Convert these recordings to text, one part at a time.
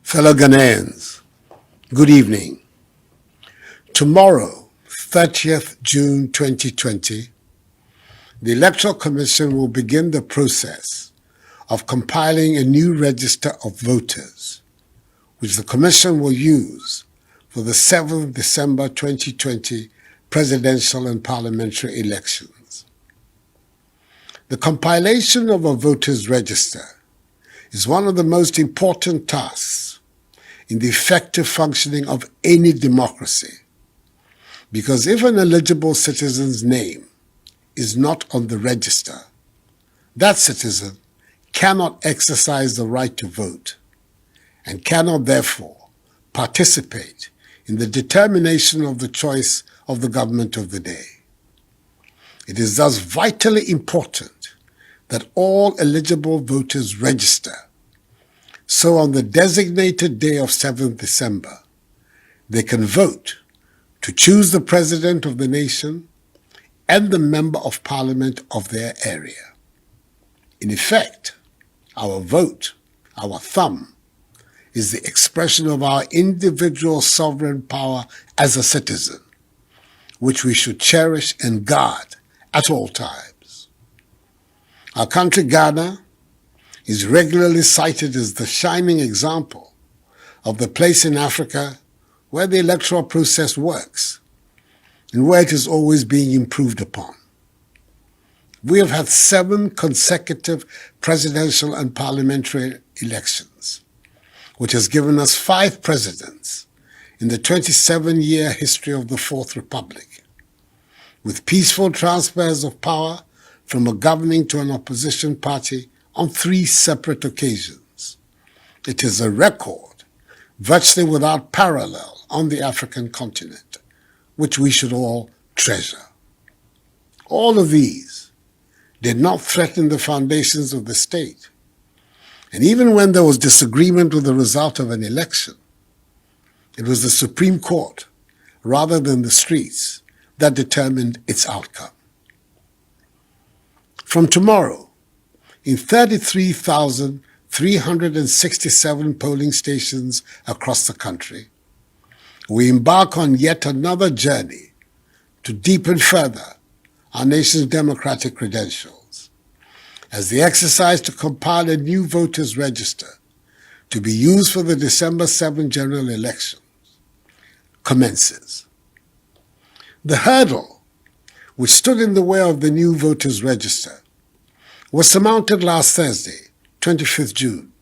Fellow Ghanaians, good evening. Tomorrow, 30th June 2020, the Electoral Commission will begin the process of compiling a new register of voters, which the Commission will use for the 7th December 2020 presidential and parliamentary elections. The compilation of a voters' register is one of the most important tasks in the effective functioning of any democracy, because if an eligible citizen's name is not on the register, that citizen cannot exercise the right to vote and cannot therefore participate in the determination of the choice of the government of the day. It is thus vitally important that all eligible voters register, so on the designated day of 7th December, they can vote to choose the President of the nation and the Member of Parliament of their area. In effect, our vote, our thumb, is the expression of our individual sovereign power as a citizen, which we should cherish and guard at all times. Our country, Ghana, is regularly cited as the shining example of the place in Africa where the electoral process works and where it is always being improved upon. We have had 7 consecutive presidential and parliamentary elections, which has given us 5 presidents in the 27-year history of the Fourth Republic, with peaceful transfers of power from a governing to an opposition party on 3 separate occasions. It is a record virtually without parallel on the African continent, which we should all treasure. All of these did not threaten the foundations of the state. And even when there was disagreement with the result of an election, it was the Supreme Court, rather than the streets, that determined its outcome. From tomorrow, in 33,367 polling stations across the country, we embark on yet another journey to deepen further our nation's democratic credentials, as the exercise to compile a new voters' register to be used for the December 7 general elections commences. The hurdle which stood in the way of the new voters' register was surmounted last Thursday, 25th June,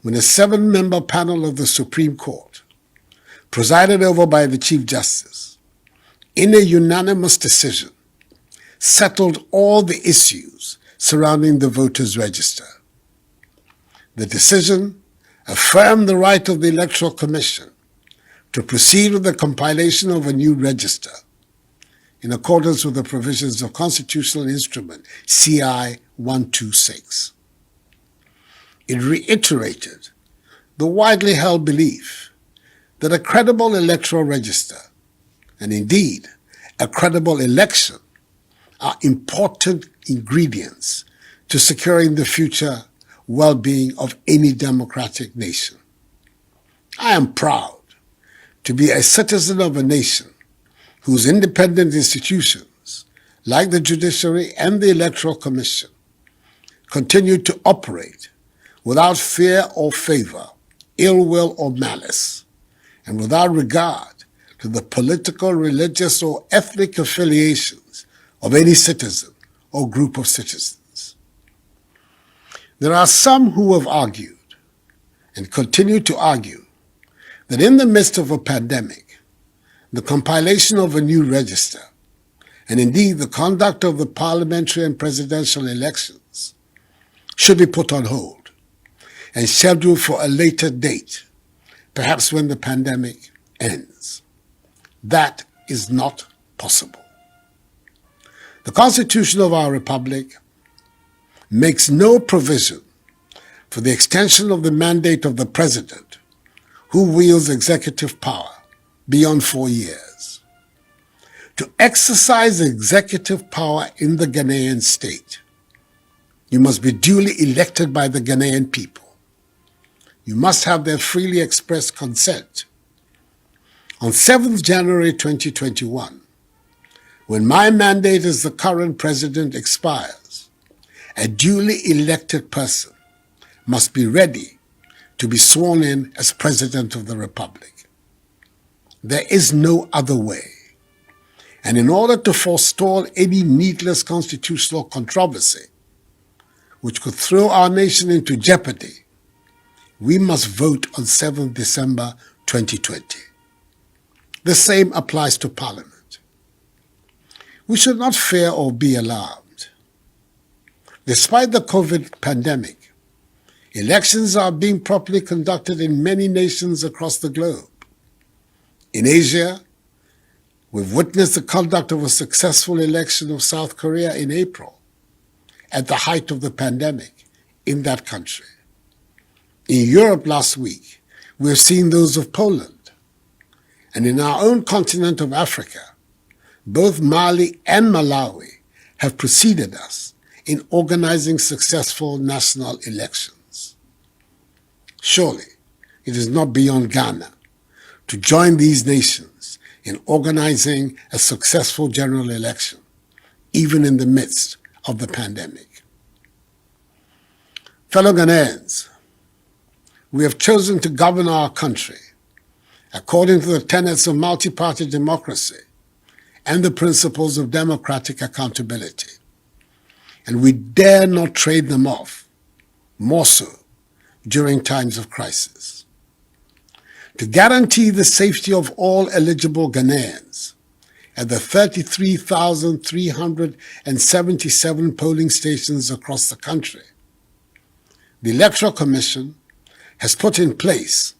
when a 7-member panel of the Supreme Court, presided over by the Chief Justice, in a unanimous decision, settled all the issues surrounding the voters' register. The decision affirmed the right of the Electoral Commission to proceed with the compilation of a new register in accordance with the provisions of Constitutional Instrument CI 126. It reiterated the widely held belief that a credible electoral register, and indeed a credible election, are important ingredients to securing the future well-being of any democratic nation. I am proud to be a citizen of a nation whose independent institutions, like the judiciary and the Electoral Commission, continue to operate without fear or favor, ill will or malice, and without regard to the political, religious, or ethnic affiliations of any citizen or group of citizens. There are some who have argued, and continue to argue, that in the midst of a pandemic, the compilation of a new register, and indeed the conduct of the parliamentary and presidential elections, should be put on hold and scheduled for a later date, perhaps when the pandemic ends. That is not possible. The Constitution of our Republic makes no provision for the extension of the mandate of the President, who wields executive power, beyond 4 years. To exercise executive power in the Ghanaian state, you must be duly elected by the Ghanaian people. you must have their freely expressed consent. On 7th January 2021, when my mandate as the current president expires, a duly elected person must be ready to be sworn in as President of the Republic. There is no other way. And in order to forestall any needless constitutional controversy, which could throw our nation into jeopardy, we must vote on 7th December 2020. The same applies to Parliament. We should not fear or be alarmed. Despite the COVID pandemic, elections are being properly conducted in many nations across the globe. In Asia, we've witnessed the conduct of a successful election of South Korea in April, at the height of the pandemic in that country. In Europe last week, we have seen those of Poland. And in our own continent of Africa, both Mali and Malawi have preceded us in organizing successful national elections. Surely, it is not beyond Ghana to join these nations in organizing a successful general election, even in the midst of the pandemic. Fellow Ghanaians, we have chosen to govern our country according to the tenets of multi-party democracy and the principles of democratic accountability. And we dare not trade them off, more so during times of crisis. To guarantee the safety of all eligible Ghanaians at the 33,377 polling stations across the country, the Electoral Commission has put in place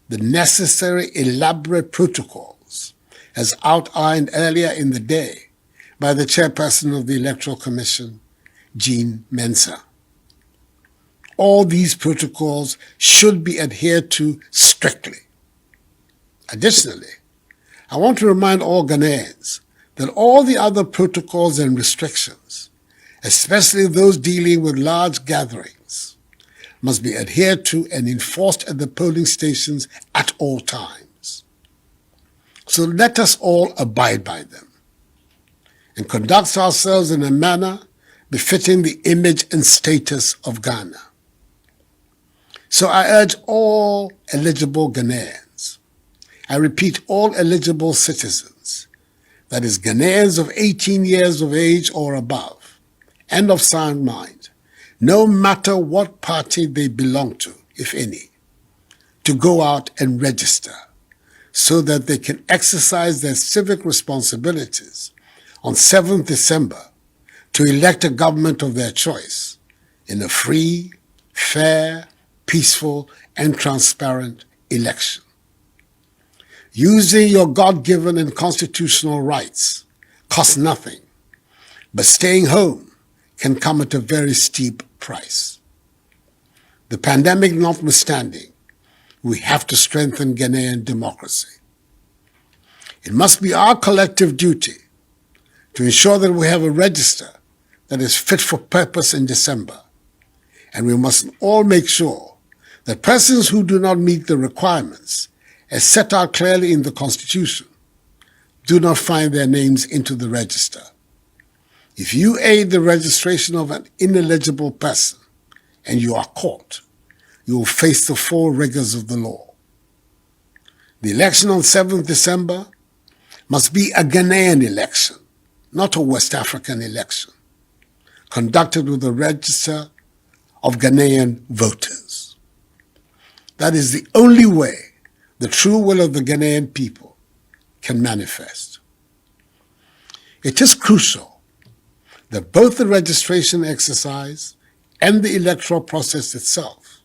the necessary elaborate protocols as outlined earlier in the day by the chairperson of the Electoral Commission, Jean Mensa. All these protocols should be adhered to strictly. Additionally, I want to remind all Ghanaians that all the other protocols and restrictions, especially those dealing with large gatherings, must be adhered to and enforced at the polling stations at all times. So let us all abide by them and conduct ourselves in a manner befitting the image and status of Ghana. So I urge all eligible Ghanaians, I repeat, all eligible citizens, that is, Ghanaians of 18 years of age or above, and of sound mind, no matter what party they belong to, if any, to go out and register so that they can exercise their civic responsibilities on 7th December to elect a government of their choice in a free, fair, peaceful, and transparent election. Using your God-given and constitutional rights costs nothing, but staying home can come at a very steep price. The pandemic notwithstanding, we have to strengthen Ghanaian democracy. It must be our collective duty to ensure that we have a register that is fit for purpose in December, and we must all make sure that persons who do not meet the requirements as set out clearly in the Constitution do not find their names into the register. If you aid the registration of an ineligible person and you are caught, you will face the full rigors of the law. The election on 7th December must be a Ghanaian election, not a West African election, conducted with a register of Ghanaian voters. That is the only way the true will of the Ghanaian people can manifest. It is crucial that both the registration exercise and the electoral process itself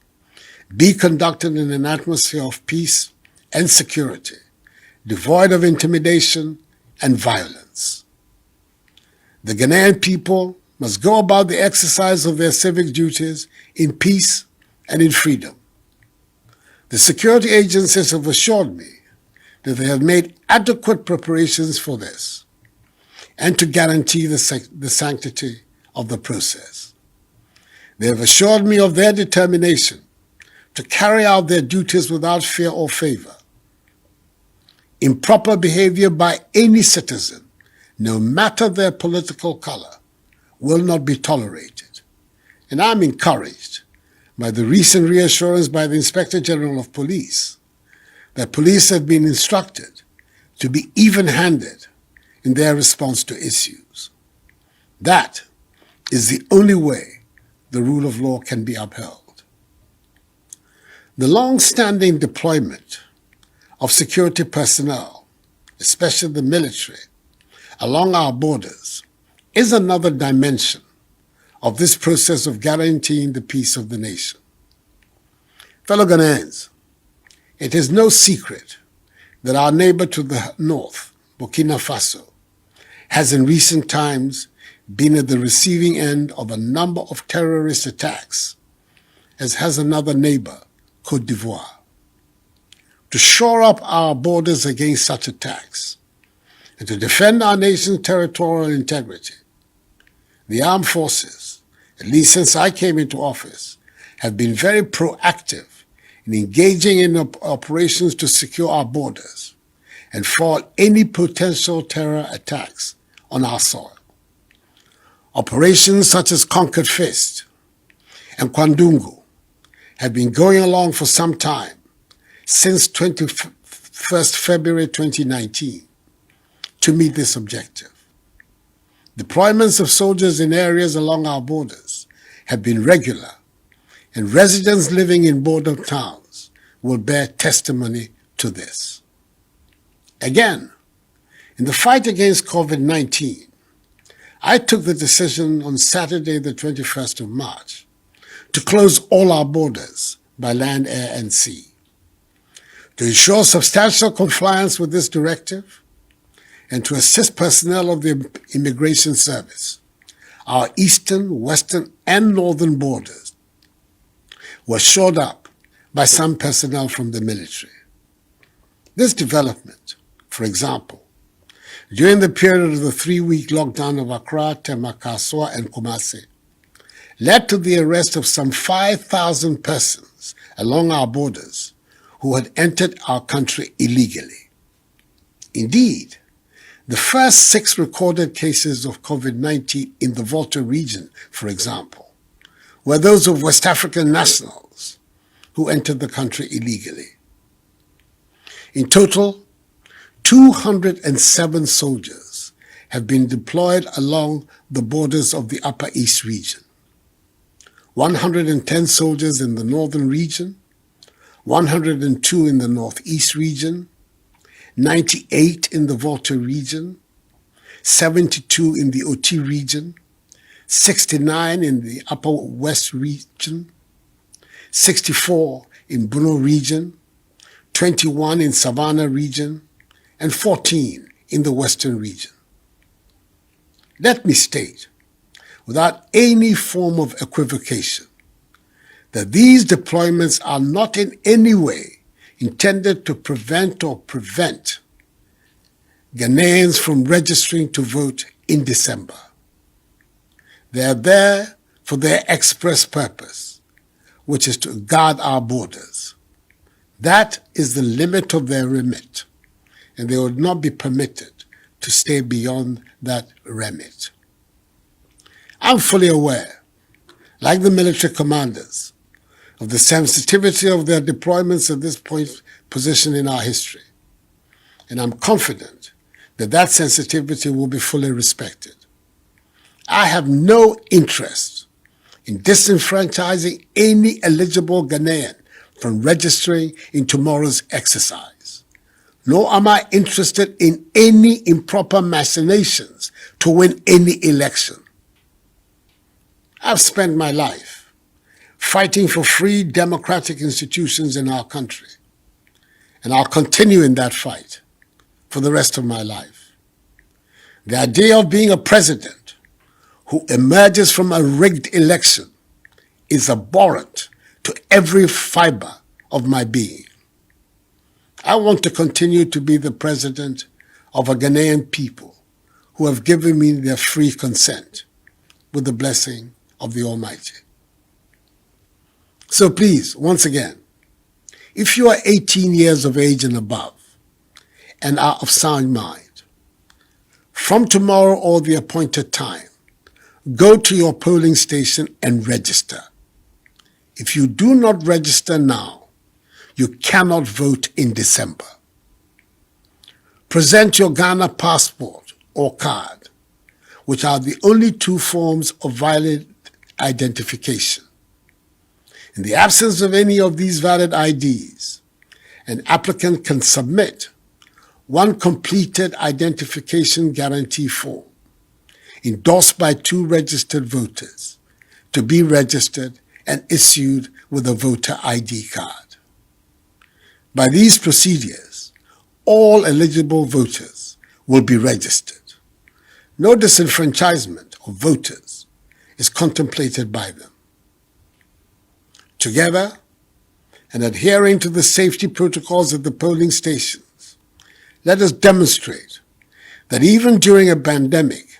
be conducted in an atmosphere of peace and security, devoid of intimidation and violence. The Ghanaian people must go about the exercise of their civic duties in peace and in freedom. The security agencies have assured me that they have made adequate preparations for this and to guarantee the sanctity of the process. They have assured me of their determination to carry out their duties without fear or favor. Improper behavior by any citizen, no matter their political color, will not be tolerated. And I'm encouraged by the recent reassurance by the Inspector General of Police that police have been instructed to be even-handed in their response to issues. That is the only way the rule of law can be upheld. The long-standing deployment of security personnel, especially the military, along our borders is another dimension of this process of guaranteeing the peace of the nation. Fellow Ghanaians, it is no secret that our neighbor to the north, Burkina Faso, has in recent times been at the receiving end of a number of terrorist attacks, as has another neighbor, Côte d'Ivoire. To shore up our borders against such attacks and to defend our nation's territorial integrity, the armed forces, at least since I came into office, have been very proactive in engaging in operations to secure our borders and foil any potential terror attacks on our soil. Operations such as Conquered Fist and Kwandungu have been going along for some time, since 21st February 2019, to meet this objective. Deployments of soldiers in areas along our borders have been regular, and residents living in border towns will bear testimony to this. Again, in the fight against COVID-19, I took the decision on Saturday, the 21st of March, to close all our borders by land, air, and sea. To ensure substantial compliance with this directive and to assist personnel of the Immigration Service, our eastern, western, and northern borders were shored up by some personnel from the military. This development, for example, during the period of the 3-week lockdown of Accra, Temakaswa, and Kumasi, led to the arrest of some 5,000 persons along our borders who had entered our country illegally. Indeed, the first 6 recorded cases of COVID-19 in the Volta region, for example, were those of West African nationals who entered the country illegally. In total, 207 soldiers have been deployed along the borders of the Upper East region, 110 soldiers in the northern region, 102 in the northeast region, 98 in the Volta region, 72 in the Oti region, 69 in the Upper West region, 64 in Bruno region, 21 in Savannah region, and 14 in the Western region. Let me state, without any form of equivocation, that these deployments are not in any way intended to prevent Ghanaians from registering to vote in December. They are there for their express purpose, which is to guard our borders. That is the limit of their remit, and they would not be permitted to stay beyond that remit. I'm fully aware, like the military commanders, of the sensitivity of their deployments at this position in our history. And I'm confident that that sensitivity will be fully respected. I have no interest in disenfranchising any eligible Ghanaian from registering in tomorrow's exercise, nor am I interested in any improper machinations to win any election. I've spent my life fighting for free democratic institutions in our country, and I'll continue in that fight for the rest of my life. The idea of being a president who emerges from a rigged election is abhorrent to every fiber of my being. I want to continue to be the president of a Ghanaian people who have given me their free consent with the blessing of the Almighty. So please, once again, If you are 18 years of age and above and are of sound mind, from tomorrow or the appointed time, go to your polling station and register. If you do not register now, you cannot vote in December. Present your Ghana passport or card, which are the only two forms of valid identification. In the absence of any of these valid IDs, an applicant can submit one completed identification guarantee form endorsed by 2 registered voters to be registered and issued with a voter ID card. By these procedures, all eligible voters will be registered. No disenfranchisement of voters is contemplated by them. Together, and adhering to the safety protocols at the polling stations, let us demonstrate that even during a pandemic,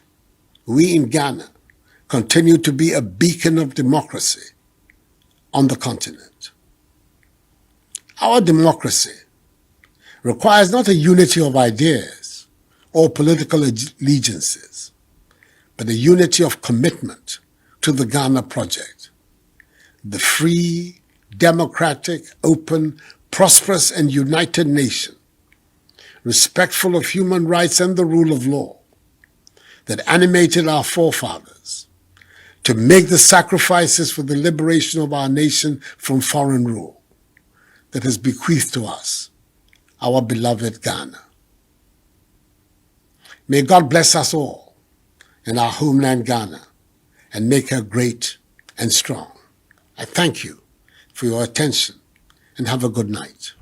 we in Ghana continue to be a beacon of democracy on the continent. Our democracy requires not a unity of ideas or political allegiances, but a unity of commitment to the Ghana project, the free, democratic, open, prosperous, and united nation, respectful of human rights and the rule of law, that animated our forefathers to make the sacrifices for the liberation of our nation from foreign rule, that has bequeathed to us our beloved Ghana. May God bless us all in our homeland Ghana and make her great and strong. I thank you for your attention and have a good night.